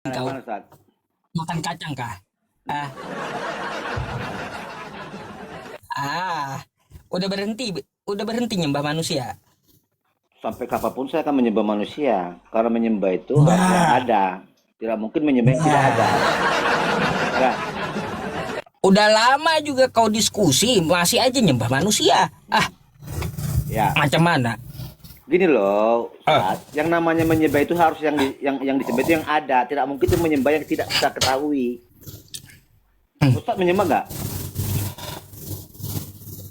Yang Kau mana, Ustaz? makan kacang kah? Ah, ah, udah berhenti nyembah manusia. Sampai kapanpun saya akan menyembah manusia. Karena menyembah itu harus yang Bah, ada. Tidak mungkin menyembah yang tidak ada. bah. Ya, Udah lama juga kau diskusi, masih aja nyembah manusia. Ah, ya. macam mana? Gini loh, Ah, Ustaz. Yang namanya menyembah itu harus yang disembah itu yang ada. Tidak mungkin itu menyembah yang tidak kita ketahui. hmm. Ustaz menyembah nggak?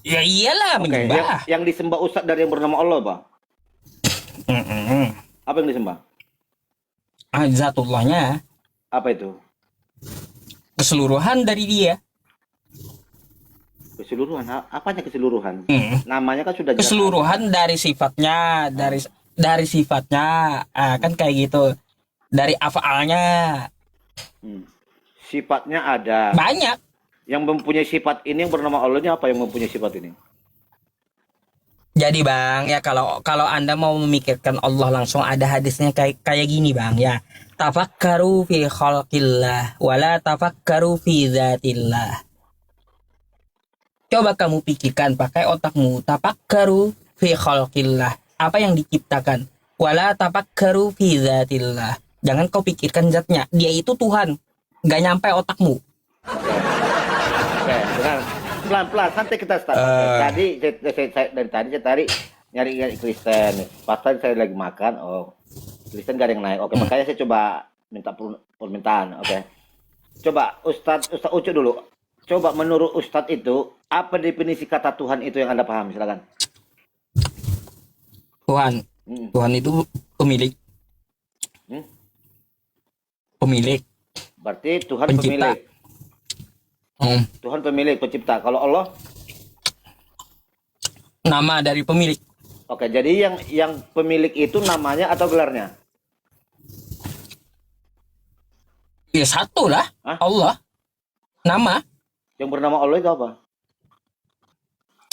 Ya iyalah Oke, yang menyembah. yang disembah Ustaz dari yang bernama Allah, Pak. Mm-mm. Apa yang disembah? Zatullahnya Apa itu? keseluruhan dari dia. Keseluruhan. Apanya keseluruhan? Mm. Namanya kan sudah jelas ada. Keseluruhan dari sifatnya, Nah, dari sifatnya, kan kayak gitu. Dari afalnya hmm. Sifatnya ada. banyak. Yang mempunyai sifat ini yang bernama Allah ini apa yang mempunyai sifat ini? Jadi bang, ya kalau kalau anda mau memikirkan Allah langsung ada hadisnya kayak kayak gini bang ya. Tafakkaru fi khalqillah, wala tafakkaru fi zatillah. Coba kamu pikirkan pakai otakmu. Tafakkaru fi khalqillah. Apa yang diciptakan? Wala tafakkaru fi zatillah. Jangan kau pikirkan zatnya. Dia itu Tuhan. Gak nyampe otakmu. Oke, oke, benar. Pelan-pelan, santai kita start. Oke, Eh, tadi dari tadi saya tadi nyari Kristen. Pas tadi saya lagi makan, oh Kristen gak ada yang naik. Oke, makanya saya coba minta permintaan. Oke, coba Ustadz Ucu dulu. Coba menurut Ustadz itu apa definisi kata Tuhan itu yang Anda paham? Silakan. Tuhan. Hmm, Tuhan itu pemilik. hmm. Pemilik. Berarti Tuhan Pencipta. pemilik. Hmm, Tuhan pemilik, pencipta. Kalau Allah, nama dari pemilik. oke. Jadi yang pemilik itu namanya atau gelarnya? Ya satu lah. Hah? Allah. Nama. Yang bernama Allah itu apa?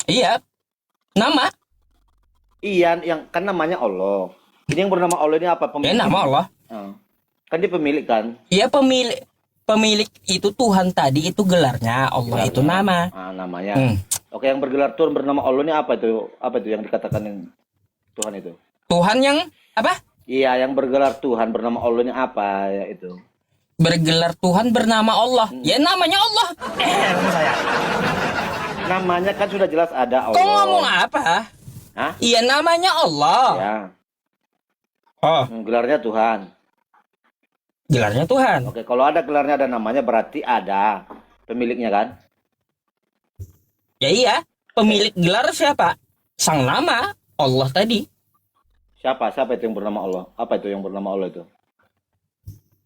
Iya. Nama. Iya, yang kan namanya Allah. Ini yang bernama Allah ini apa? Ya Pemilik nama ini. Allah. Ah. Kan dia pemilik kan? Iya pemilik. Pemilik itu Tuhan tadi itu gelarnya. Allah itu Gelarnya. nama. Ah, namanya. Hmm. Oke, yang bergelar Tuhan bernama Allah ini apa itu? Apa itu yang dikatakan yang Tuhan itu? Tuhan yang apa? Iya, yang bergelar Tuhan bernama Allah ini apa ya itu? Bergelar Tuhan bernama Allah. Hmm. Ya namanya Allah. Saya. Namanya kan sudah jelas ada Kau ngomong Allah. apa? Hah? Iya namanya Allah. Ya. Oh, Gelarnya Tuhan. gelarnya Tuhan. Oke, kalau ada gelarnya ada namanya berarti ada pemiliknya kan? Ya iya. Pemilik gelar siapa? Sang nama Allah tadi. Siapa? Siapa itu yang bernama Allah? Apa itu yang bernama Allah itu?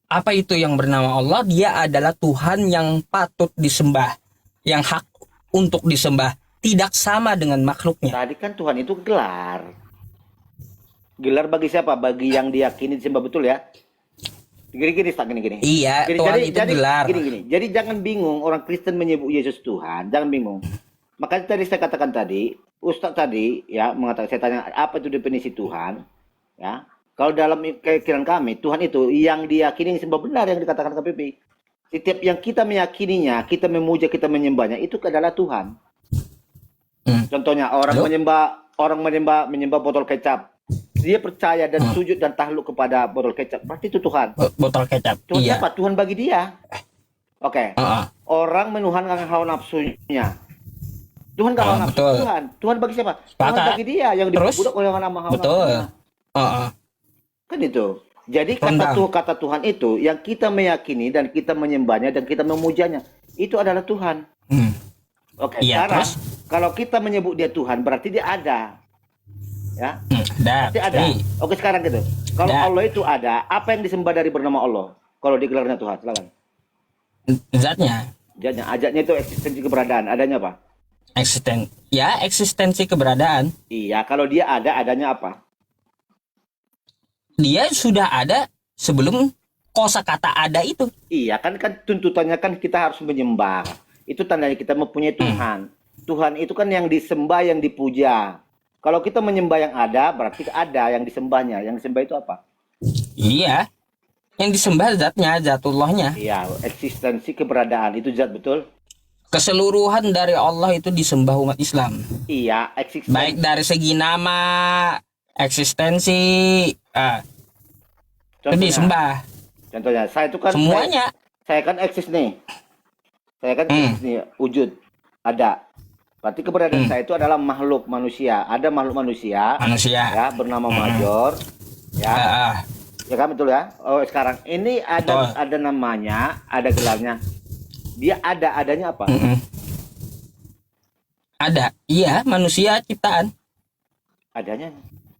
Apa itu yang bernama Allah? Dia adalah Tuhan yang patut disembah, yang hak untuk disembah, tidak sama dengan makhluknya. Tadi kan Tuhan itu gelar. Gelar bagi siapa? Bagi yang diyakini disembah betul ya? Gini-gini, tak gini-gini. Iya, Tuhan itu gelar. Gini-gini. Jadi jangan bingung orang Kristen menyebut Yesus Tuhan. Jangan bingung. Makanya tadi saya katakan tadi, Ustadz tadi ya mengatakan, saya tanya apa itu definisi Tuhan? Ya, kalau dalam keyakinan kami, Tuhan itu yang diyakini yang sembah benar yang dikatakan KPP. Setiap yang kita meyakininya, kita memuja, kita menyembahnya, itu adalah Tuhan. Hmm. Contohnya Halo? orang menyembah botol kecap. Dia percaya dan sujud dan takluk kepada botol kecap. Berarti itu Tuhan. Botol kecap. Tuhan Iya. siapa? Tuhan bagi dia. Oke. Heeh. Orang menuhankan hawa nafsunya. Tuhan gak hawa nafsu. Betul. Tuhan bagi siapa? Tuhan Sepakat. bagi dia yang Terus? diperbudak oleh nama hawa Betul. nafsunya. Heeh. Kan itu. Jadi Rendang. kata Tuhan itu yang kita meyakini dan kita menyembahnya dan kita memujanya, itu adalah Tuhan. Hmm. Oke, Iya, sekarang terus? kalau kita menyebut dia Tuhan berarti dia ada. Ya, Ada. berarti ada. Jadi, Oke, sekarang gitu. Kalau Ada. Allah itu ada, apa yang disembah dari bernama Allah? Kalau digelarnya Tuhan, silakan. zatnya Ajaknya itu eksistensi keberadaan, adanya apa? eksistensi keberadaan. Iya, kalau dia ada, adanya apa? Dia sudah ada sebelum kosakata ada itu. Iya, kan tuntutannya kan kita harus menyembah. Itu tandanya kita mempunyai Tuhan. Tuhan itu kan yang disembah, yang dipuja. Kalau kita menyembah yang ada, berarti ada yang disembahnya. Yang disembah itu apa? Iya. Yang disembah zatnya, zatullahnya. Iya, eksistensi keberadaan itu zat, betul? Keseluruhan dari Allah itu disembah umat Islam. Iya, eksistensi. Baik dari segi nama, eksistensi, itu Contohnya, disembah. contohnya, saya itu kan Semuanya. saya kan eksis nih. Saya kan eksis nih, wujud, ada. Berarti keberadaan saya itu adalah makhluk manusia. Ada makhluk manusia, Manusia. ya, bernama Major, ya, Ah, ya kan, betul ya. Oh, sekarang ini Betul. ada namanya, ada gelarnya. Dia adanya apa? Ada. Iya, manusia ciptaan. Adanya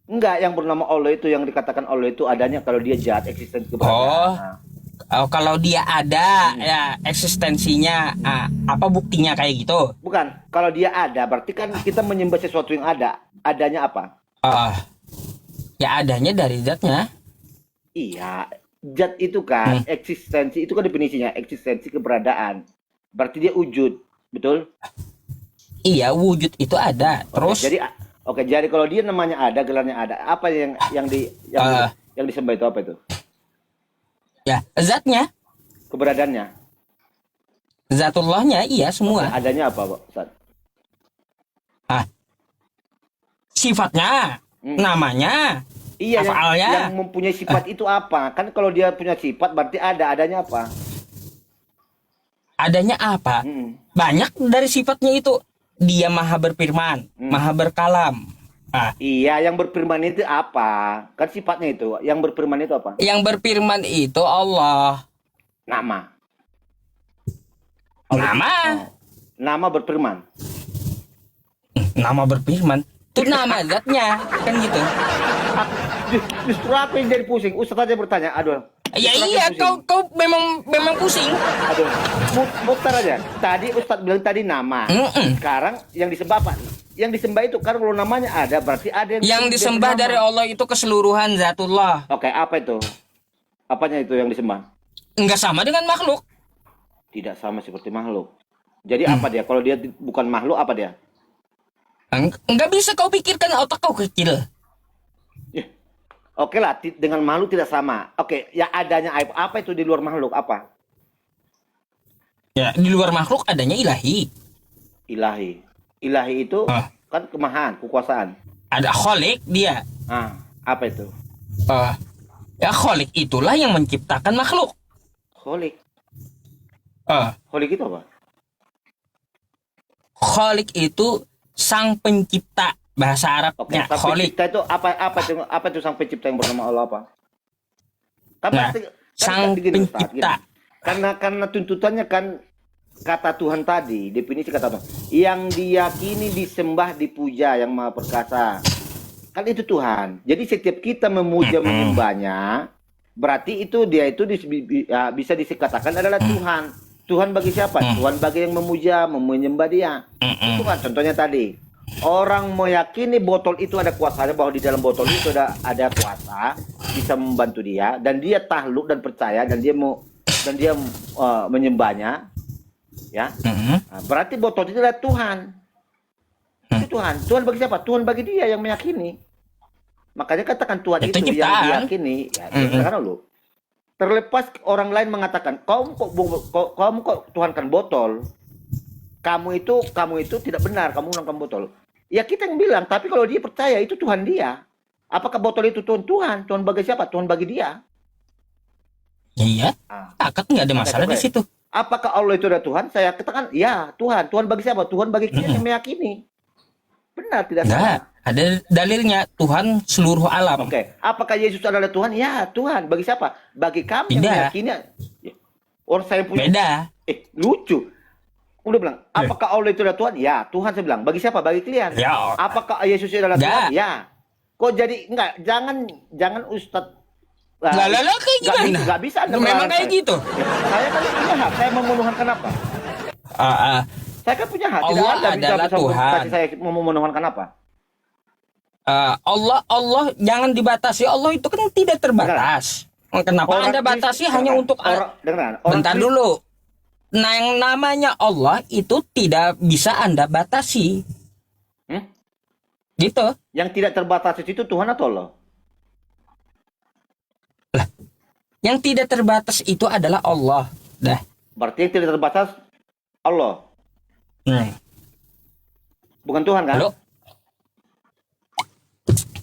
enggak, yang bernama Allah itu, yang dikatakan Allah itu adanya kalau dia zat, eksistensi keberadaan. Oh. Nah, Kalau dia ada, ya eksistensinya, apa buktinya kayak gitu? bukan, kalau dia ada berarti kan kita menyembah sesuatu yang ada. Adanya apa? Ya adanya dari zatnya. Iya, zat itu kan, eksistensi itu kan definisinya, eksistensi keberadaan. Berarti dia wujud, betul? Iya, wujud itu ada. Terus, Jadi kalau dia namanya ada, gelarnya ada, apa yang disembah itu apa itu? ya zatnya, Keberadaannya. zatullahnya, iya semua. Adanya apa, Pak Ustaz? Sifatnya, namanya, Iya, afalnya. yang mempunyai sifat itu apa? Kan kalau dia punya sifat berarti adanya apa? Adanya apa? Hmm. Banyak dari sifatnya itu. Dia maha berfirman, maha berkalam. Iya, yang berfirman itu apa? Kan sifatnya itu. Yang berfirman itu apa? Yang berfirman itu Allah. Nama. Nama. Nama berfirman. Nama berfirman. Itu nama zatnya. Kan gitu. Justru apa yang jadi pusing? Ustaz aja bertanya. Aduh. Ya justru iya, aku pusing. kau memang pusing. Aduh. Mutar aja. Tadi Ustaz bilang tadi nama. Sekarang yang disembah apa? Yang disembah itu kan kalau namanya ada berarti ada yang disembah dari Allah itu keseluruhan zatullah. Oke, apa itu? Apanya itu yang disembah? Enggak sama dengan makhluk. Tidak sama seperti makhluk. Jadi apa dia? Kalau dia bukan makhluk, apa dia? Enggak bisa kau pikirkan, otak kau kecil. Oke lah, dengan makhluk tidak sama. Oke, ya adanya apa itu di luar makhluk? Apa? Ya, di luar makhluk adanya ilahi. Ilahi. Ilahi itu kan kemahan, kekuasaan. Ada kholik dia. Apa itu? Ya kholik itulah yang menciptakan makhluk. Kholik. Kholik itu apa? Kholik itu sang pencipta, bahasa Oke, Arabnya sang kholik. pencipta itu apa itu sang pencipta yang bernama Allah apa? Kan Nah, sang begini, Ustaz, pencipta. gini. Karena tuntutannya kan kata Tuhan tadi, definisi kata Tuhan, yang diyakini, disembah, dipuja, yang maha perkasa, kan itu Tuhan. Jadi setiap kita memuja, menyembahnya, berarti itu dia itu bisa dikatakan adalah Tuhan. Tuhan bagi siapa? Tuhan bagi yang memuja, menyembah dia. Itu kan contohnya tadi, orang meyakini botol itu ada kuasanya, bahwa di dalam botol itu ada kuasa, bisa membantu dia, dan dia takluk dan percaya, dan dia menyembahnya. Ya, berarti botol itu adalah Tuhan. Itu Tuhan. Tuhan bagi siapa? Tuhan bagi dia yang meyakini. Makanya katakan Tuhan itu yang diyakini. Ya, katakan dulu. Terlepas orang lain mengatakan, kamu kok Tuhan kan botol. Kamu itu tidak benar. Kamu menggunakan botol. Ya kita yang bilang. Tapi kalau dia percaya itu Tuhan dia. Apakah botol itu Tuhan? Tuhan bagi siapa? Tuhan bagi dia. Iya. Akad nggak ada masalah di situ. Apakah Allah itu ada Tuhan? Saya katakan, ya Tuhan. Tuhan bagi siapa? Tuhan bagi kita yang meyakini. Benar, tidak salah. Ada dalilnya, Tuhan seluruh alam. Oke. Apakah Yesus adalah Tuhan? Ya Tuhan. Bagi siapa? Bagi kami yang meyakini. Orang saya punya. Beda. Lucu. Udah bilang, apakah Allah itu adalah Tuhan? Ya Tuhan, saya bilang. Bagi siapa? Bagi kalian. Ya. Apakah Yesus adalah Tuhan? Ya. Kok jadi, enggak, jangan Ustadz. Lah kayak gimana? Nggak bisa. Memang kayak gitu. Saya kan punya hak. Saya memenuhkan apa? Saya kan punya hak. Allah adalah Tuhan. Saya mau memenuhkan apa? Allah jangan dibatasi. Allah itu kan tidak terbatas. Kenapa Anda batasi hanya untuk bentar dulu. Nah, yang namanya Allah itu tidak bisa Anda batasi. Gitu. Yang tidak terbatas itu Tuhan atau Allah? Yang tidak terbatas itu adalah Allah. Dah. Berarti yang tidak terbatas Allah, bukan Tuhan kan? Halo?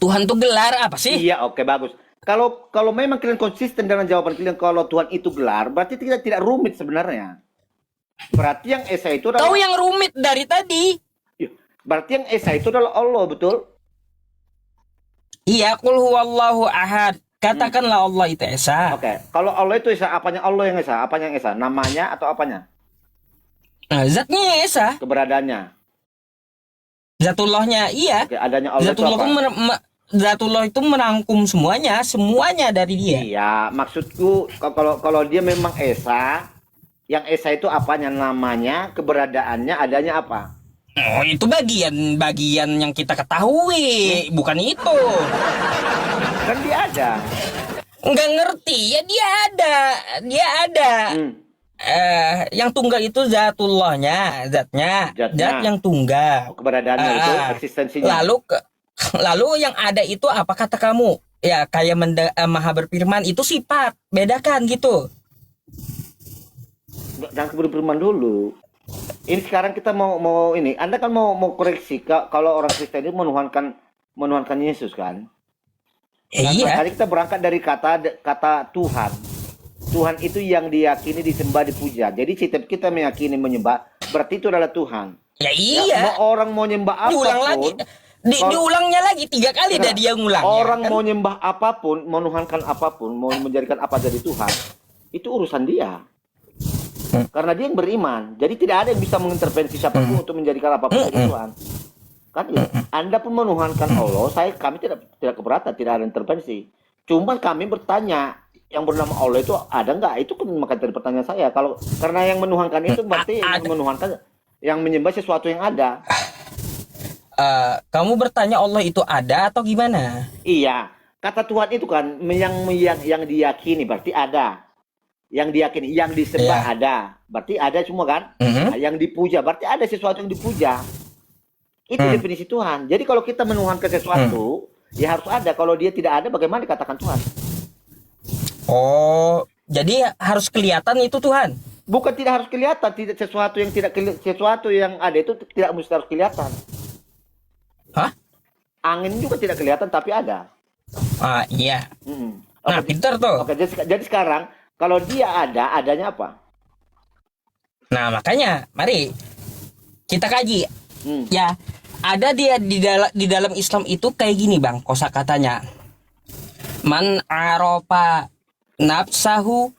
Tuhan tuh gelar apa sih? Iya, oke, bagus. Kalau memang kalian konsisten dengan jawaban kalian kalau Tuhan itu gelar, berarti tidak rumit sebenarnya. Berarti yang Esa itu adalah Kau yang rumit dari tadi. Iya, berarti yang Esa itu adalah Allah, betul? Iya, qul huwallahu ahad. Katakanlah Allah itu Esa. Oke, kalau Allah itu Esa, apanya Allah yang Esa? Apanya yang Esa? Namanya atau apanya? Nah, zatnya yang Esa. Keberadaannya. Zatullahnya, iya. Oke, adanya Allah itu Zatullah apa? Zatullah itu merangkum semuanya dari dia. Iya, maksudku kalau dia memang Esa, yang Esa itu apanya, namanya, keberadaannya, adanya apa? Oh, itu bagian yang kita ketahui, bukan itu. Kan dia ada. Nggak ngerti, ya dia ada. Yang tunggal itu zatullahnya, zatnya, zat yang tunggal. Keberadaannya itu, eksistensinya. Lalu yang ada itu apa kata kamu? Ya kayak maha berfirman itu sifat, bedakan gitu. Jangan berfirman dulu. Ini sekarang kita mau ini. Anda kan mau koreksi kalau orang Kristen itu menuhankan Yesus kan? Iya. Tadi kita berangkat dari kata Tuhan. Tuhan itu yang diyakini, disembah, dipuja. Jadi setiap kita meyakini, menyembah, berarti itu adalah Tuhan. Ya iya. Mau orang mau nyembah apapun. Diulang lagi. Diulangnya lagi 3 kali dah dia ngulangnya. Orang kan? mau nyembah apapun, menuhankan apapun, mau menjadikan apa jadi Tuhan, itu urusan dia. Karena dia yang beriman. Jadi tidak ada yang bisa mengintervensi siapapun untuk menjadikan apapun jadi Tuhan. Kan ya? Anda pun menuhankan Allah, kami tidak keberatan, tidak ada intervensi. Cuman kami bertanya, yang bernama Allah itu ada nggak? Itu kan maka dari pertanyaan saya. Karena yang menuhankan itu berarti yang menuhankan, yang menyembah sesuatu yang ada. Kamu bertanya Allah itu ada atau gimana? Iya, kata Tuhan itu kan yang diyakini berarti ada. Yang diyakini, yang disembah ada. Berarti ada semua kan? Nah, yang dipuja berarti ada sesuatu yang dipuja. Itu definisi Tuhan. Jadi kalau kita menuhankan sesuatu, ya harus ada. Kalau dia tidak ada, bagaimana dikatakan Tuhan? Oh, jadi harus kelihatan itu Tuhan? Bukan tidak harus kelihatan. Sesuatu yang ada itu tidak mesti harus kelihatan. Hah? Angin juga tidak kelihatan tapi ada. Iya. Oke, Nah, pintar tuh. Oke, jadi sekarang kalau dia ada, adanya apa? Nah, makanya mari kita kaji. Ya, ada dia di dalam Islam itu kayak gini, Bang, kosakatanya. Man arofa nafsahu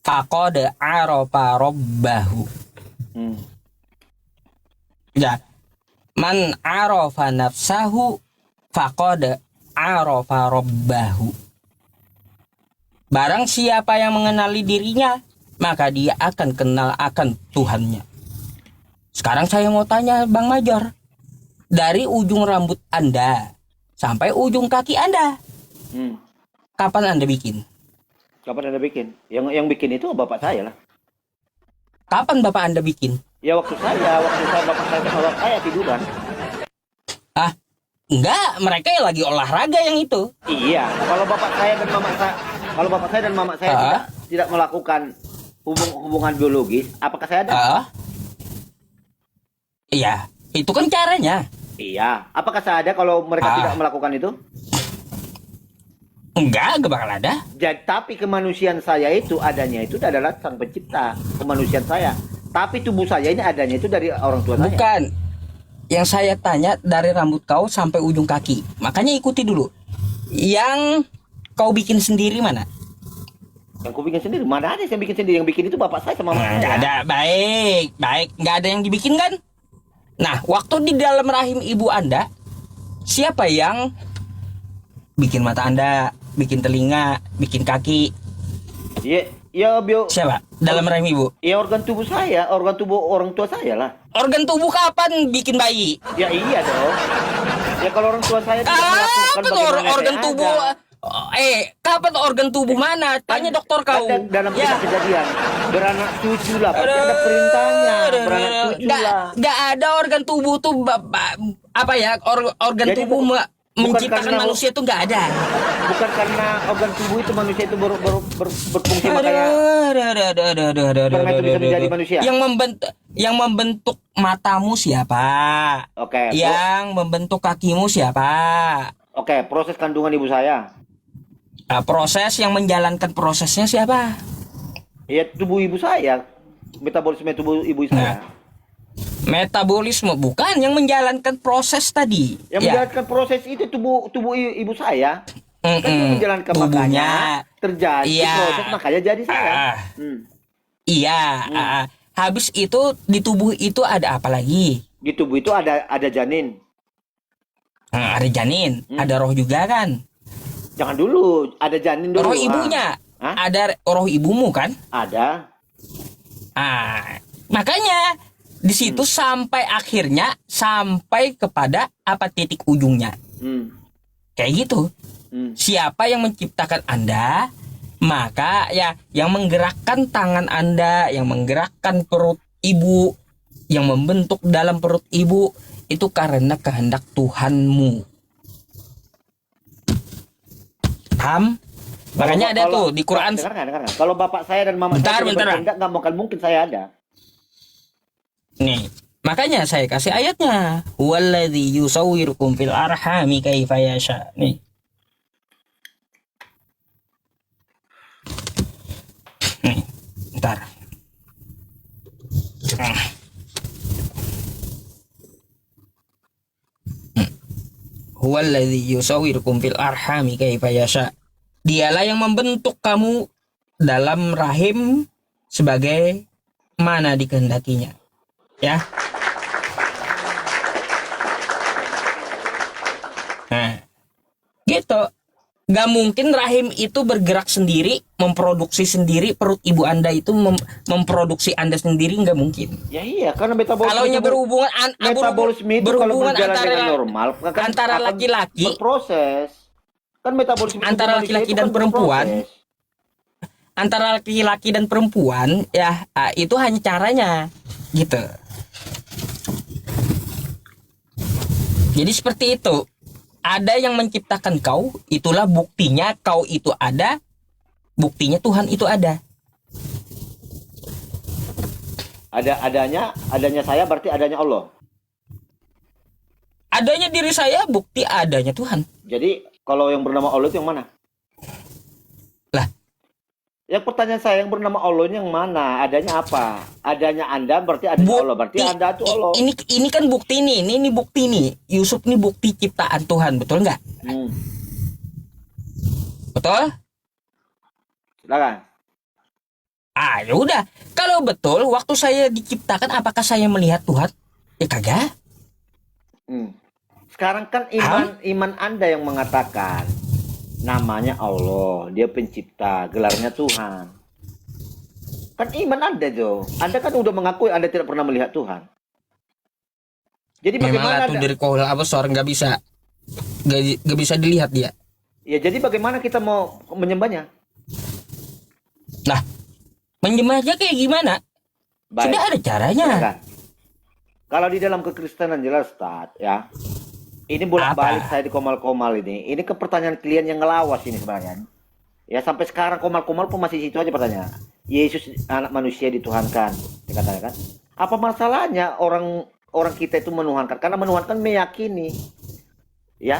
faqad arofa rabbahu. Ya. Man arofa nafsahu faqad arofa rabbahu. Barang siapa yang mengenali dirinya, maka dia akan kenal akan Tuhannya. Sekarang saya mau tanya Bang Major, dari ujung rambut Anda sampai ujung kaki Anda, kapan Anda bikin? Kapan Anda bikin? Yang bikin itu bapak saya lah. Kapan bapak Anda bikin? Ya waktu saya bapak saya tiduran. Enggak, mereka yang lagi olahraga yang itu. Iya, kalau bapak saya dan mama saya tidak melakukan hubungan biologis, apakah saya ada? Iya, itu kan caranya. Iya, apakah saya ada kalau mereka tidak melakukan itu? Enggak bakal ada. Jadi, tapi kemanusiaan saya itu adanya itu adalah Sang Pencipta, kemanusiaan saya. Tapi tubuh saya ini adanya itu dari orang tua saya. Bukan. Yang saya tanya dari rambut kau sampai ujung kaki. Makanya ikuti dulu. Yang kau bikin sendiri mana? Yang ku bikin sendiri, mana ada yang bikin sendiri? Yang bikin itu bapak saya sama mama saya. Nggak ada, baik. Nggak ada yang dibikin kan? Nah, waktu di dalam rahim ibu Anda, siapa yang bikin mata Anda, bikin telinga, bikin kaki? Ya, Siapa? Dalam rahim ibu? Ya organ tubuh saya, organ tubuh orang tua saya lah. Organ tubuh kapan bikin bayi? Ya iya dong. Ya kalau orang tua saya tidak melakukan bagaimana organ saya tubuh? ada. Kapan organ tubuh mana? Tanya dokter kau. Dalam kejadian beranak cucu lah, pasti ada perintahnya. Beranak cucu lah. Nggak ada organ tubuh tuh apa ya? Organ Jadi tubuh menciptakan karena manusia itu nggak ada. bukan karena organ tubuh itu manusia itu berfungsi makanya sperma itu bisa menjadi manusia. Yang membentuk matamu siapa? Oke, Yang membentuk kakimu siapa? oke, proses kandungan ibu saya. Nah, proses yang menjalankan prosesnya siapa? Ya tubuh ibu saya, metabolisme tubuh ibu saya. Metabolisme bukan yang menjalankan proses tadi. Yang menjalankan proses itu tubuh ibu saya. Kan yang menjalankan tubuhnya makanya terjadi proses makanya jadi saya. Iya. Habis itu di tubuh itu ada apa lagi? Di tubuh itu ada janin. Ada janin, ada roh juga kan? Jangan dulu, ada janin dulu. Roh ibunya. Ada roh ibumu kan? Ada. Makanya di situ sampai akhirnya sampai kepada apa titik ujungnya. Kayak gitu. Siapa yang menciptakan Anda, maka ya yang menggerakkan tangan Anda, yang menggerakkan perut ibu, yang membentuk dalam perut ibu itu karena kehendak Tuhanmu. Paham? Makanya ada tuh di Quran. Dengarkan. Kalau bapak saya dan mama saya berkehendak, nggak mungkin saya ada. Nih, makanya saya kasih ayatnya. Walladzi yusawwirukum fil arhami kaifa yasha. Nih. Bentar. Huwallazi yusawwirukum fil arhami kaifa yasha. Dialah yang membentuk kamu dalam rahim sebagai mana dikehendakinya. Ya. Nah, gitu. Gak mungkin rahim itu bergerak sendiri, memproduksi sendiri, perut ibu Anda itu memproduksi Anda sendiri, nggak mungkin. Ya iya, karena metabolisme kalau berhubungan antara laki-laki berproses. Kan metabolisme antara laki-laki dan perempuan, antara laki-laki dan perempuan ya itu hanya caranya gitu. Jadi seperti itu. Ada yang menciptakan kau, itulah buktinya kau itu ada, buktinya Tuhan itu ada. Adanya saya berarti adanya Allah. Adanya diri saya bukti adanya Tuhan. Jadi kalau yang bernama Allah itu yang mana? Lah, yang pertanyaan saya, yang bernama Allah yang mana? Adanya apa? Adanya Anda berarti adanya Allah. Berarti Anda itu Allah. Ini kan bukti nih. Ini bukti nih. Yusuf ini bukti ciptaan Tuhan, betul nggak? Betul? Silakan. Ya udah. Kalau betul, waktu saya diciptakan, apakah saya melihat Tuhan? Ya kagak. Sekarang kan iman Anda yang mengatakan namanya Allah, dia pencipta, gelarnya Tuhan. Kan iman Anda tuh. Anda kan udah mengakui Anda tidak pernah melihat Tuhan. Jadi bagaimana tuh dari kohol abesor nggak bisa dilihat dia. Ya jadi bagaimana kita mau menyembahnya? Nah, menyembahnya kayak gimana? Baik. Sudah ada caranya. Silakan. Kalau di dalam kekristenan jelas Ustaz, ya. Ini bolak-balik saya di komal-komal ini. Ini ke pertanyaan klien yang ngelawas ini sebenarnya. Ya sampai sekarang komal-komal pun masih situ aja pertanyaan. Yesus anak manusia dituhankan, dikatakan. Apa masalahnya orang kita itu menuhankan? Karena menuhankan meyakini. Ya.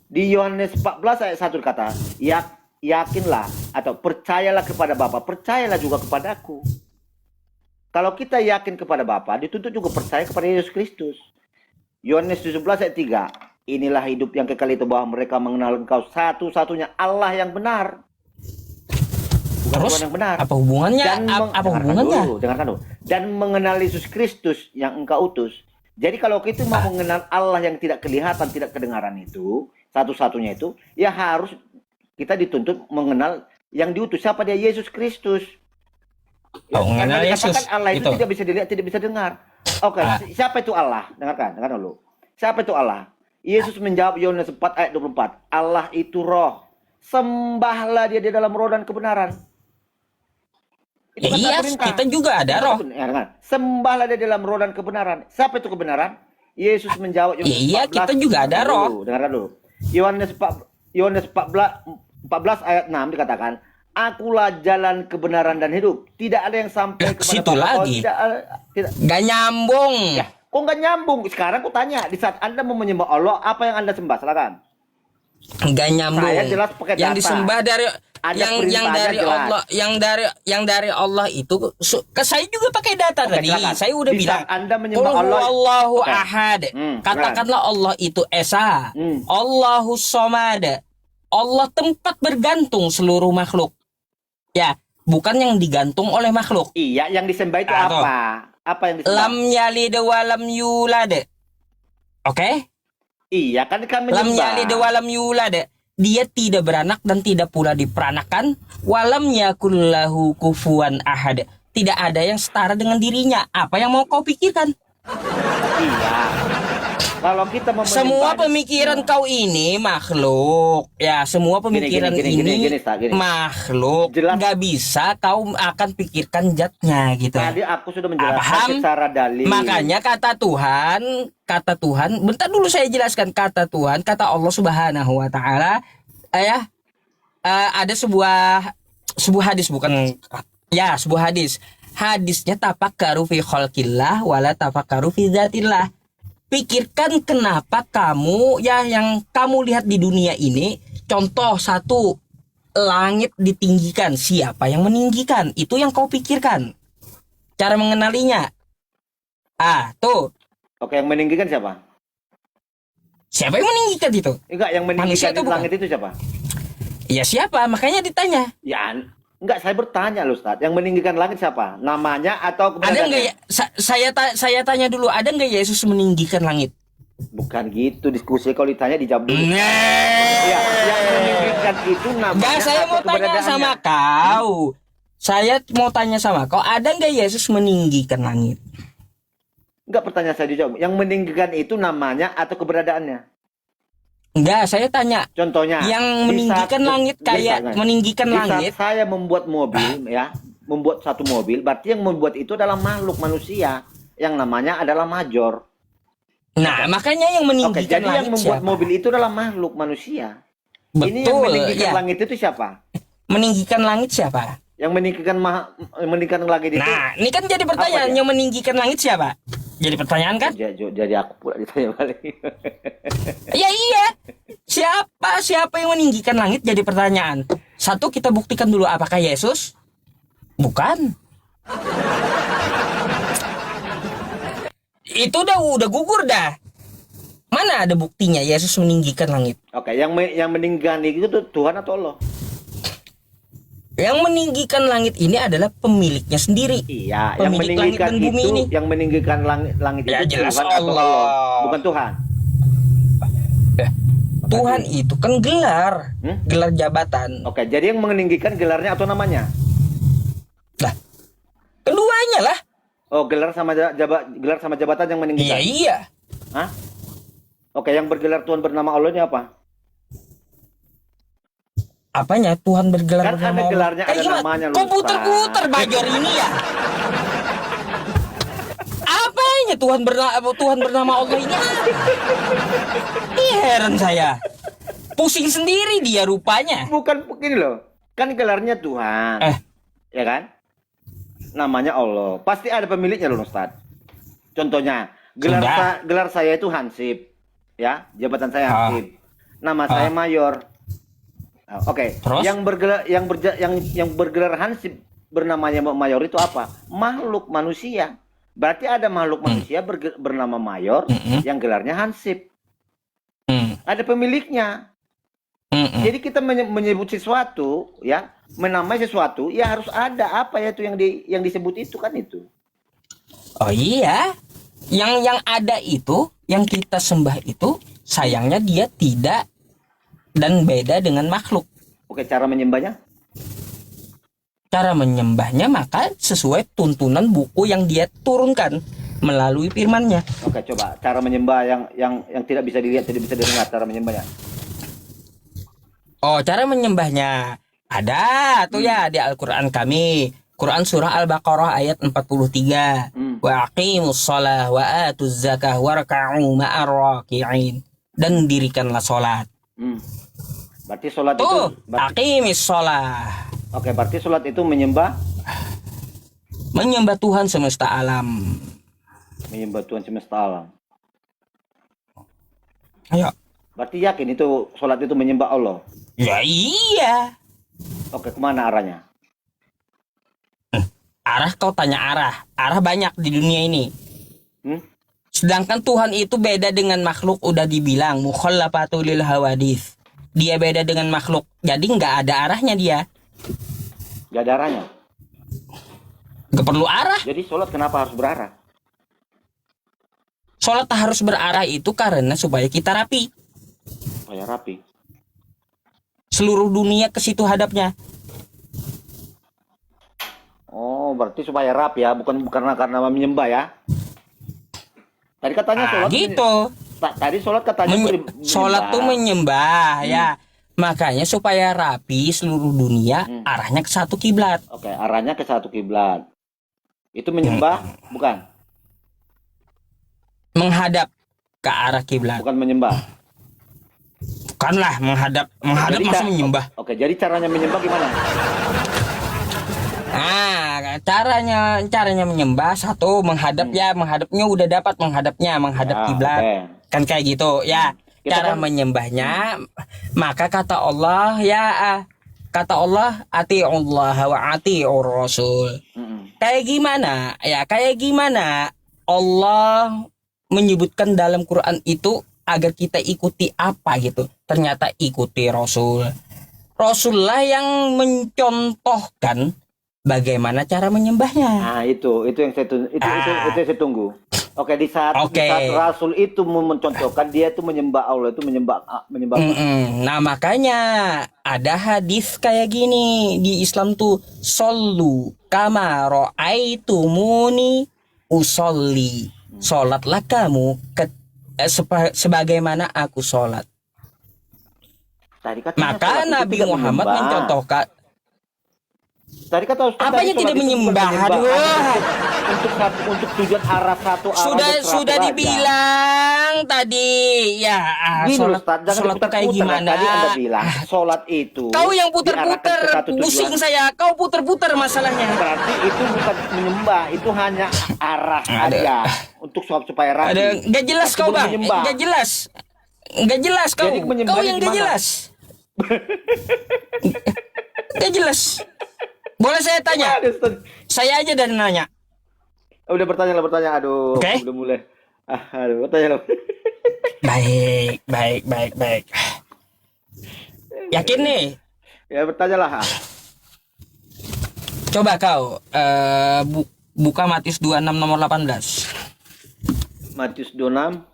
Di Yohanes 14 ayat 1 kata, yakinlah atau percayalah kepada Bapa, percayalah juga kepadaku. Kalau kita yakin kepada Bapa, dituntut juga percaya kepada Yesus Kristus. Yohanes 17 ayat 3. Inilah hidup yang kekal itu, bahwa mereka mengenal Engkau satu-satunya Allah yang benar. Bukan Terus Tuhan yang benar. Apa hubungannya? Apa hubungannya? Dengarkan dulu. Dan mengenal Yesus Kristus yang Engkau utus. Jadi kalau kita mau mengenal Allah yang tidak kelihatan, tidak kedengaran itu, satu-satunya itu, ya harus kita dituntut mengenal yang diutus. Siapa dia? Yesus Kristus. Ya, mengenal Yesus. Allah itu tidak bisa dilihat, tidak bisa dengar. Oke, siapa itu Allah? Dengarkan dulu. Siapa itu Allah? Yesus menjawab Yohanes 4 ayat 24. Allah itu roh. Sembahlah dia di dalam roh dan kebenaran. Itu iya, kita juga ada roh. Sembahlah dia dalam roh dan kebenaran. Siapa itu kebenaran? Yesus menjawab Yohanes 14. Iya, kita juga ada roh. Dengarkan dulu. Yohanes 14 ayat 6 dikatakan, Akulah jalan kebenaran dan hidup. Tidak ada yang sampai Ke kepada situ Bapa. lagi. Tidak. Gak nyambung. Ya, kok nggak nyambung? Sekarang aku tanya, di saat Anda mau menyembah Allah, apa yang Anda sembah? Silakan. Gak nyambung. Saya jelas pakai Yang data. disembah dari Ada yang perintahnya dari jelas. Allah, yang dari Allah itu ke saya juga pakai data Oke, tadi. silakan. Saya udah Di bilang. saat Anda menyembah Qul Allah, huwallahu oke. ahad. Katakanlah Allah itu esa. Hmm. Allahu somad. Allah tempat bergantung seluruh makhluk. Ya, bukan yang digantung oleh makhluk. Iya, yang disembah itu Atau, apa? Apa yang disembah? Lam yalid wa lam yulad. Oke? Iya, kan kami Lam menyembah. yalid wa lam yulad. Dia tidak beranak dan tidak pula diperanakan. Walam yakul lahu kufuwan ahad. Tidak ada yang setara dengan dirinya. Apa yang mau kau pikirkan? Iya. Kalau kita mau Semua menyembah- pemikiran kau ini makhluk. Ya, semua pemikiran gini, ini Ustaz, gini. makhluk. Jelas. Gak bisa kau akan pikirkan zatnya gitu. Tadi aku sudah Paham? menjelaskan secara dalil. Makanya kata Tuhan, bentar dulu saya jelaskan kata Tuhan, kata Allah Subhanahu wa taala, ada sebuah hadis, bukan ya, sebuah hadis. Hadisnya tafakkaru fi khalqillah wala tafakkaru fi dzatillah. Pikirkan kenapa kamu yang kamu lihat di dunia ini, contoh satu, langit ditinggikan, siapa yang meninggikan? Itu yang kau pikirkan. Cara mengenalinya. Tuh. Oke, yang meninggikan siapa? Siapa yang meninggikan itu? Enggak, yang Manusia meninggikan atau di bukan? langit itu siapa? Ya siapa? Makanya ditanya. Ya, enggak, saya bertanya loh, Ustaz. Yang meninggikan langit siapa? Namanya atau Ada keberadaannya? nggak ya? Saya tanya dulu. Ada nggak Yesus meninggikan langit? Bukan gitu diskusi, kalau ditanya dijawab dulu. Nah. Ya, yang meninggikan itu namanya Enggak, saya atau mau tanya keberadaannya? sama kau. Saya mau tanya sama kau. Ada nggak Yesus meninggikan langit? Enggak, pertanyaan saya dijawab. Yang meninggikan itu namanya atau keberadaannya? Enggak, saya tanya. Contohnya, Yang di meninggikan saat- langit kayak misalnya, meninggikan di saat langit. saya membuat mobil, ya, membuat satu mobil, berarti yang membuat itu adalah makhluk manusia, yang namanya adalah major. Nah, makanya yang Oke, meninggikan jadi yang langit membuat siapa? mobil itu adalah makhluk manusia. Ini yang Betul, meninggikan ya. langit itu siapa? Meninggikan langit siapa? Yang meninggikan langit itu? Nah, ini kan jadi pertanyaan, Apa dia? yang meninggikan langit siapa? Jadi pertanyaan kan? Jadi aku pula ditanya balik. Ya iya. Siapa yang meninggikan langit jadi pertanyaan. Satu, kita buktikan dulu apakah Yesus? Bukan. Itu udah gugur dah. Mana ada buktinya Yesus meninggikan langit? Oke, yang meninggikan itu Tuhan atau Allah? Yang meninggikan langit ini adalah pemiliknya sendiri. Iya, yang Pemilik langit meninggikan dan bumi itu, ini. yang meninggikan langit Ya, itu jelas Tuhan atau Allah. Allah? Bukan Tuhan. Tuhan itu kan gelar, Hmm? gelar jabatan. Oke, jadi yang meninggikan gelarnya atau namanya? Lah, keduanya lah. Oh, gelar sama jabatan yang Iya meninggikan. iya. Hah? Oke, yang bergelar Tuhan bernama Allahnya apa? Apanya Tuhan bergelar Kan bernama ada Allah? gelarnya, ada gimana? namanya, Kok Ustaz. puter-puter bajor ini ya? Apanya Tuhan bernama Allah ini? Heran saya. Pusing sendiri dia rupanya. Bukan begini loh. Kan gelarnya Tuhan. Ya kan? Namanya Allah. Pasti ada pemiliknya loh, Ustaz. Contohnya, Sudah. gelar saya itu Hansip. Ya, jabatan saya Ah. Hansip. Nama saya Mayor. Oke. Terus? Yang bergelar Hansip bernamanya Mayor itu apa? Makhluk manusia. Berarti ada makhluk manusia bernama Mayor yang gelarnya Hansip. Ada pemiliknya. Jadi kita menyebut sesuatu, ya, menamai sesuatu, ya harus ada apa ya itu yang disebut itu kan itu. Oh iya. Yang ada itu, yang kita sembah itu, sayangnya dia tidak dan beda dengan makhluk. Oke, cara menyembahnya? Cara menyembahnya maka sesuai tuntunan buku yang dia turunkan melalui firman-Nya. Oke, coba cara menyembah yang tidak bisa dilihat, tidak bisa didengar, cara menyembahnya. Oh, cara menyembahnya ada tuh ya di Al-Qur'an kami. Quran surah Al-Baqarah ayat 43. Wa aqimus shalah wa atuz zakah warka'u ma'ar raki'in. Dan dirikanlah salat Hmm. Berarti sholat itu Tuh, aqimis sholah. oke, berarti sholat itu menyembah Menyembah Tuhan semesta alam. Tuhan semesta alam. Ayo. Berarti yakin itu sholat itu menyembah Allah. Ya iya. Oke, kemana arahnya? Arah kau tanya arah. Arah banyak di dunia ini. Hmm? Sedangkan Tuhan itu beda dengan makhluk, udah dibilang mukhallafatul lil hawadits. Dia beda dengan makhluk. Jadi nggak ada arahnya dia. Gak ada arahnya. Nggak perlu arah. Jadi sholat kenapa harus berarah? Sholat harus berarah itu karena supaya kita rapi. Supaya rapi. Seluruh dunia ke situ hadapnya. Oh, berarti supaya rapi ya, bukan karena menyembah ya. Tadi katanya sholat Gitu. Tadi sholat katanya Sholat tuh menyembah ya. Makanya supaya rapi seluruh dunia arahnya ke satu kiblat. Oke, arahnya ke satu kiblat. Itu menyembah, bukan? Menghadap ke arah kiblat. Bukan menyembah. Bukanlah menghadap Jadi masih menyembah. Oke, jadi caranya menyembah gimana? Nah, caranya menyembah satu menghadap ya, menghadapnya udah dapat menghadap Ya, kiblat. oke. Kan kayak gitu ya. Kita Cara kan- menyembahnya maka kata Allah kata Allah atiullah wa atiur rasul. Mm-mm. Kayak gimana? Ya, kayak gimana Allah menyebutkan dalam Quran itu agar kita ikuti apa gitu. Ternyata ikuti Rasul. Rasulullah yang mencontohkan bagaimana cara menyembahnya. Nah, itu yang itu yang saya tunggu. Oke, di saat Rasul itu mencontohkan dia itu menyembah Allah, itu menyembah. Nah, makanya ada hadis kayak gini di Islam tuh, shollu kama ra'aitumuni usolli. Sholatlah kamu sebagaimana aku sholat. Tadi katanya Maka sholat itu Nabi tidak Muhammad menyembah. mencontohkan Tadi kata Ustaz, apanya tadi sholat tidak itu bukan menyembah. menyembah. Aduh. Untuk tujuan arah satu arah sudah dan satu aja. dibilang tadi ya Gini, sholat Ustaz, jangan sholat tuh kayak diputar-putar. gimana. Tadi Anda bilang sholat itu Kau yang diarahkan puter-puter, ke satu tujuan. pusing saya. Kau puter-puter masalahnya. Berarti itu bukan menyembah, itu hanya arah aja untuk supaya rapi. Ada nggak jelas Tapi kau belum bang? menyembah. Nggak jelas kau. Jadi menyembah Kau yang nggak gimana? jelas. Nggak jelas. Boleh saya tanya? Aduh, Ustaz. Saya aja dan nanya. Udah bertanya. Aduh, Oke. udah mulai. Aduh, bertanya. Baik. Yakin nih? Ya, bertanyalah. Coba kau buka Matius 26 nomor 18. Matius 26.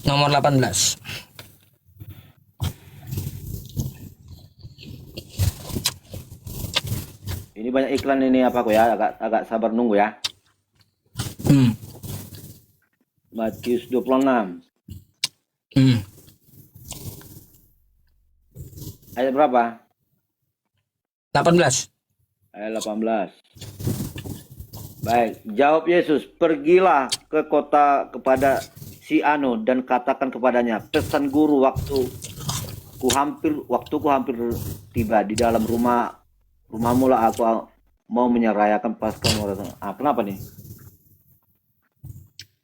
Nomor 18. Ini banyak iklan ini apa kok ya? Agak sabar nunggu ya. Matius 26. Ayat berapa? 18. Ayat 18. Baik, jawab Yesus, pergilah ke kota kepada si Anu dan katakan kepadanya, pesan guru waktuku hampir tiba di dalam rumahmu lah aku mau menyerayakan Paskah. Kenapa nih?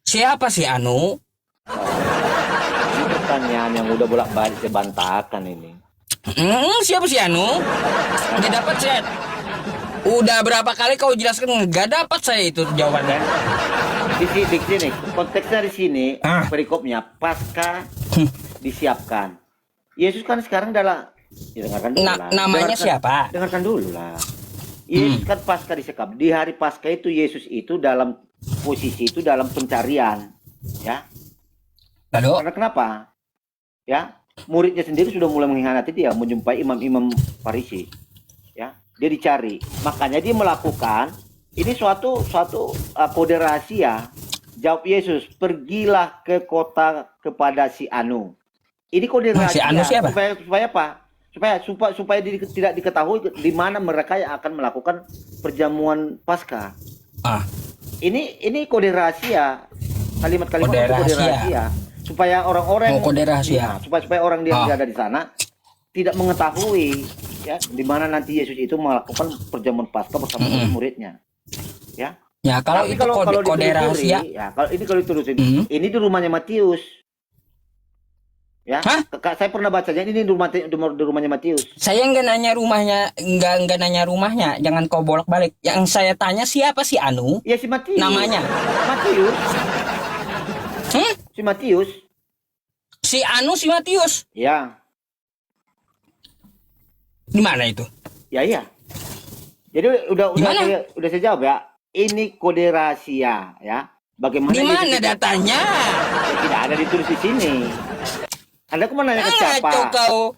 Siapa si Anu? Ini pertanyaan yang udah bolak-balik saya bantahkan ini. Siapa si Anu? Nggak dapat saya. Udah berapa kali kau jelaskan nggak dapat saya itu jawabannya. Di sini konteksnya di sini perikopnya pasca disiapkan. Yesus kan sekarang adalah dengarkan dulu lah. Namanya siapa? Dengarkan dulu lah. Yesus kan pasca disekap. Di hari pasca itu Yesus itu dalam posisi itu dalam pencarian, ya. Lalu? Karena kenapa? Ya, muridnya sendiri sudah mulai mengkhianati dia, menjumpai imam-imam Farisi. Ya, dia dicari. Makanya dia melakukan ini suatu kode rahasia. Jawab Yesus, pergilah ke kota kepada si Anu. Ini kode rahasia. Si Anu siapa? Supaya apa? Supaya tidak diketahui di mana mereka yang akan melakukan perjamuan Paskah. Ini kode rahasia. Kalimat-kalimat Kode itu kode rahasia. rahasia. supaya orang-orang kode rahasia. supaya orang dia ada di sana tidak mengetahui ya di mana nanti Yesus itu melakukan perjamuan Paskah bersama murid-muridnya. Ya. Ya, kalau Tapi itu kode rahasia. Ya, kalau diterusin, ini di rumahnya Matius. Ya, saya pernah bacanya ini di rumahnya Matius. Saya nggak nanya rumahnya, nggak nanya rumahnya. Jangan kau bolak-balik. Yang saya tanya siapa si Anu? Ya si Matius. Namanya Matius. Si Matius. Si Anu, si Matius. Ya. Di mana itu? Ya iya. Jadi udah saya jawab ya. Ini kode rahasia ya. Bagaimana? Di mana datanya? Ya, tidak ada ditulis di sini. Anda kemana nanya ke siapa? Kau.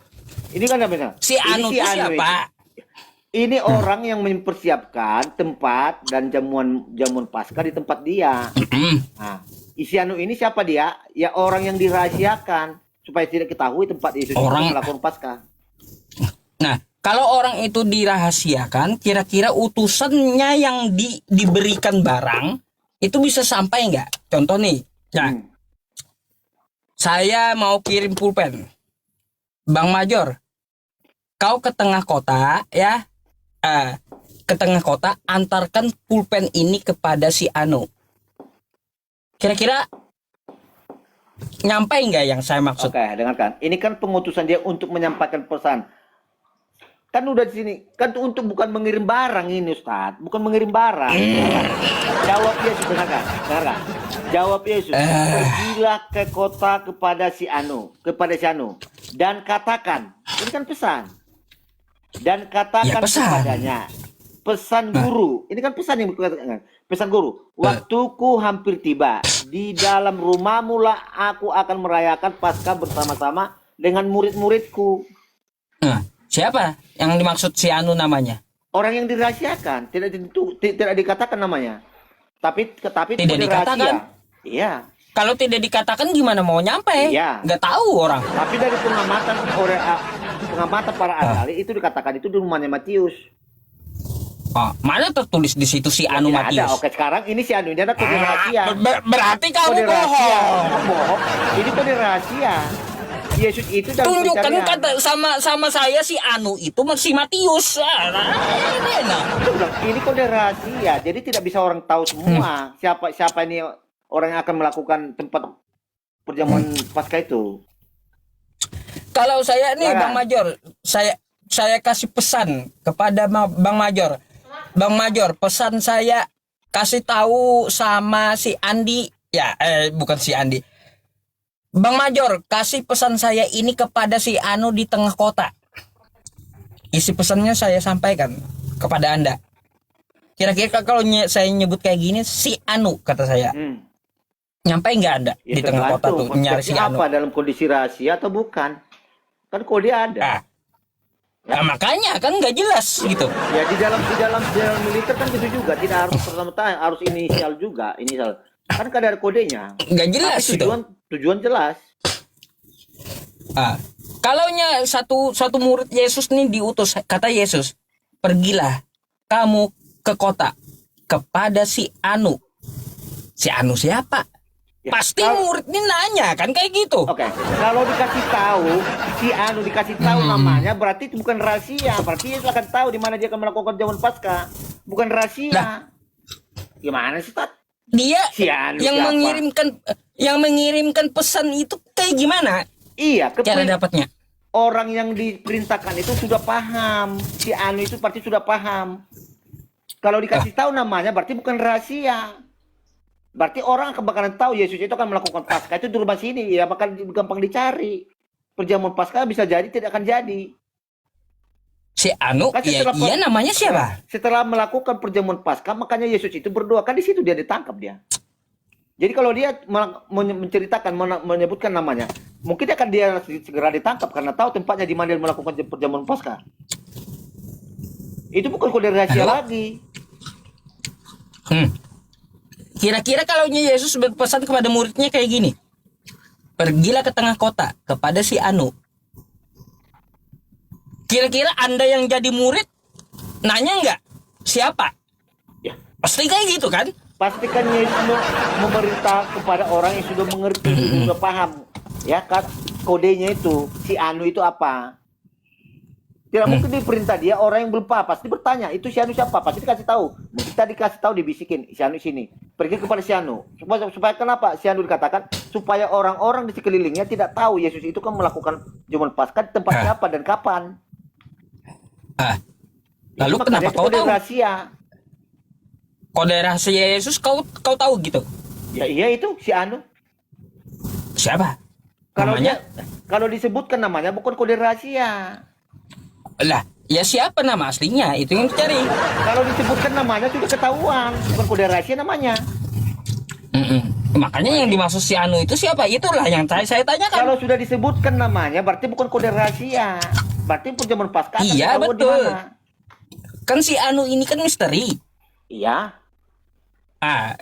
Ini kan apa? Si Anu itu siapa? Ini orang yang mempersiapkan tempat dan jamuan Paskah di tempat dia. Nah, isi Anu ini siapa dia? Ya orang yang dirahasiakan supaya tidak ketahui tempat Yesus melakukan Paskah. Nah, kalau orang itu dirahasiakan, kira-kira utusannya yang diberikan barang itu bisa sampai nggak? Contoh nih, ya, saya mau kirim pulpen, Bang Major, kau ke tengah kota, ya, ke tengah kota, antarkan pulpen ini kepada si Anu. Kira-kira nyampe nggak yang saya maksud? Oke, dengarkan. Ini kan pengutusan dia untuk menyampaikan pesan. Kan udah di sini, kan untuk bukan mengirim barang ini Ustaz, bukan mengirim barang. Jawab Yesus, dengarkan. Jawab Yesus, pergilah ke kota kepada si Anu, dan katakan, ini kan pesan. Dan katakan kepadanya, pesan guru. Ini kan pesan yang dikatakan, pesan guru. Waktuku hampir tiba, di dalam rumahmu lah aku akan merayakan Paskah bersama-sama dengan murid-muridku. Siapa yang dimaksud si Anu namanya? Orang yang dirahasiakan, tidak dikatakan namanya. Tapi tidak dikatakan. Iya. Kalau tidak dikatakan gimana mau nyampe? Iya. Nggak tahu orang. Tapi dari pengamatan para ahli itu dikatakan itu di rumahnya Matius. Oh, mana tertulis di situ si Anu Matius? Ada. Oke, sekarang ini si Anu ini ada kode rahasia. Berarti kamu bohong. Ini kode rahasia. Yesus itu dalam tunjukkan kata sama saya si Anu itu si Matius. Ini kode rahasia, jadi tidak bisa orang tahu semua siapa ini orang yang akan melakukan tempat perjamuan Paskah itu. Kalau saya nih Bang Major, saya kasih pesan kepada Bang Major. Bang Major, pesan saya kasih tahu sama si Andi, ya bukan si Andi. Bang Major, kasih pesan saya ini kepada si Anu di tengah kota. Isi pesannya saya sampaikan kepada Anda. Kira-kira kalau saya nyebut kayak gini, si Anu kata saya. Nyampe nggak Anda di tengah kota tuh nyari si Anu? Apa dalam kondisi rahasia atau bukan? Kan kode ada. Nah, makanya kan nggak jelas gitu. Ya di dalam militer kan gitu juga. Tidak harus pertama harus inisial juga. Inisial. Kan ada kodenya. Nggak jelas itu. Tujuan jelas. Kalaunya satu murid Yesus nih diutus, kata Yesus, pergilah kamu ke kota kepada si Anu. Si Anu siapa? Ya, pasti murid ini nanya kan kayak gitu. Oke. Kalau dikasih tahu si Anu dikasih tahu namanya, berarti itu bukan rahasia. Berarti dia akan tahu di mana dia akan melakukan jamuan Paskah. Bukan rahasia. Nah, gimana sih, Tat? Dia si Anu yang mengirimkan pesan itu kayak gimana? Iya, cara dapatnya. Orang yang diperintahkan itu sudah paham. Si Anu itu pasti sudah paham. Kalau dikasih tahu namanya berarti bukan rahasia. Berarti orang bakalan tahu Yesus itu akan melakukan Paskah itu di rumah sini, ya bakal gampang dicari. Perjamuan Paskah bisa jadi tidak akan jadi. Si Anu, iya namanya siapa? Setelah melakukan perjamuan Paskah, makanya Yesus itu berdoa. Kan di situ dia ditangkap dia. Jadi kalau dia menceritakan, menyebutkan namanya, mungkin dia segera ditangkap karena tahu tempatnya di mana dia melakukan perjamuan Paskah. Itu bukan kode rahasia lagi. Kira-kira kalau Yesus berpesan kepada muridnya kayak gini, pergilah ke tengah kota kepada si Anu. Kira-kira Anda yang jadi murid nanya nggak siapa? Ya. Pasti kayak gitu kan? Pastikan Yesus memerintah kepada orang yang sudah mengerti, sudah paham ya kan kodenya itu si Anu itu apa. Tidak mungkin diperintah dia orang yang belum pasti bertanya itu si Anu siapa, pasti dikasih tahu. Kita dikasih tahu dibisikin si Anu sini, pergi kepada si Anu. Supaya kenapa si Anu dikatakan supaya orang-orang di sekelilingnya tidak tahu Yesus itu kan melakukan Jamuan Paskah di tempat siapa dan kapan. Lalu Itu kenapa makanya kau kode tahu? rahasia? Kode rahasia Yesus kau tahu gitu? Ya iya itu si Anu. Siapa? Kalau Namanya? kalau disebutkan namanya bukan kode rahasia. Lah, ya siapa nama aslinya? Itu yang dicari. Kalau disebutkan namanya sudah ketahuan, bukan kode rahasia namanya. Makanya yang dimaksud si Anu itu siapa? Itulah yang saya tanyakan. Kalau sudah disebutkan namanya berarti bukan kode rahasia. Berarti Jamuan Paskah akan Iya, ketahuan di betul. mana. Kan si Anu ini kan misteri. Iya.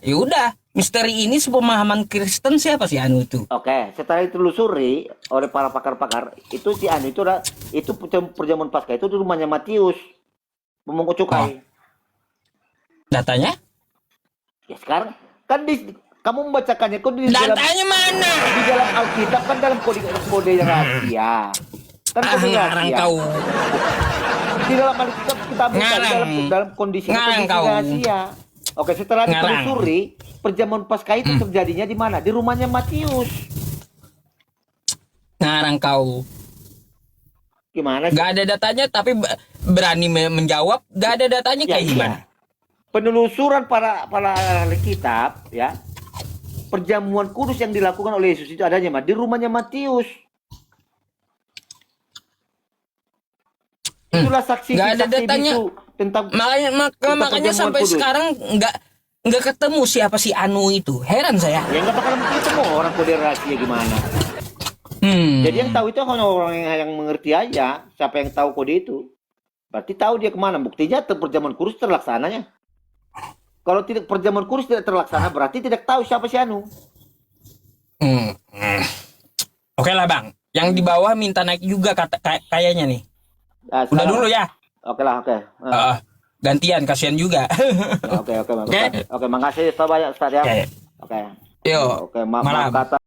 Yaudah. Misteri ini sepemahaman Kristen siapa si Anu itu? Oke, setelah ditelusuri oleh para pakar-pakar, itu si Anu itu perjamuan Paskah itu di rumahnya Matius, pemungut cukai. Datanya? Ya sekarang kan kamu membacakannya kok di dalam Datanya mana? di dalam Alkitab kan dalam kode rahasia. Kan kode Ngarang rahasia. kau. Di dalam Alkitab kita buka Ngarang. dalam kondisi Ngarang kau. rahasia. Oke, setelah Ngarang. ditelusuri, perjamuan Paskah itu terjadinya di mana? Di rumahnya Matius. Ngarang kau. Gimana sih? Gak ada datanya tapi berani menjawab. Gak ada datanya Ya, kayak iya. gimana? Penelusuran para ahli kitab, ya. Perjamuan kudus yang dilakukan oleh Yesus itu adanya di rumahnya Matius. Itulah saksi Nggak ada datanya. itu tentang Makanya perjamuan sampai kudus. sekarang nggak ketemu siapa si Anu itu. Heran saya. Ya nggak bakal mungkin ketemu orang kode rahasia gimana. Jadi yang tahu itu hanya orang yang mengerti aja. Siapa yang tahu kode itu, berarti tahu dia kemana. Buktinya perjamuan kudus terlaksananya. Kalau tidak perjamuan kudus tidak terlaksana, berarti tidak tahu siapa si Anu. Oke lah bang. Yang di bawah minta naik juga kayaknya nih. Nah, Udah dulu ya. Oke lah, oke. Gantian kasihan juga. Oke, makasih banyak Ustaz ya. Oke. Oke. Yo. Oke, maaf Malam. kata